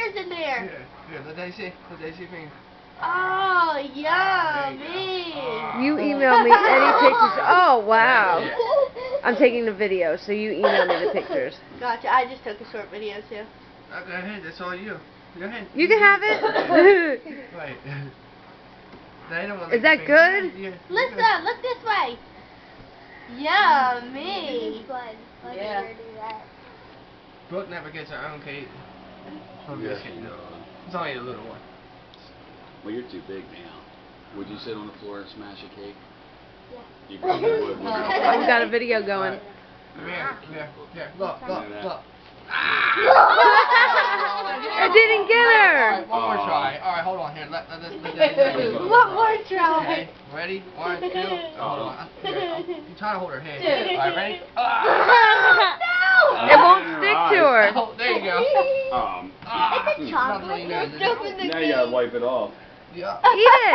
fingers in there. Here, let Daddy see. Let Daddy see finger. Oh, yummy. You email me any pictures. Oh, wow. I'm taking the video, so you email me the pictures. Gotcha. I just took a short video too. Go ahead. That's all you. Go ahead. You can have it. Wait. They don't want Is that good? Yeah. Alyssa, look this way. Yummy. Yeah. Brooke never gets her own cake. Yes, It's only a little one. Well, you're too big now. Would you sit on the floor and smash a cake? Yeah. You probably would. I've got a video going. Come here. Look. I didn't get her. One more try. Alright, hold on here. Let Daddy go. One more try. Okay, ready? 1, 2. I'm trying to hold her hand. Alright, ready? It won't stick to her. Oh, there you go. It's a chocolate. Nothing really good. Now you gotta wipe it off. Yeah. Eat it.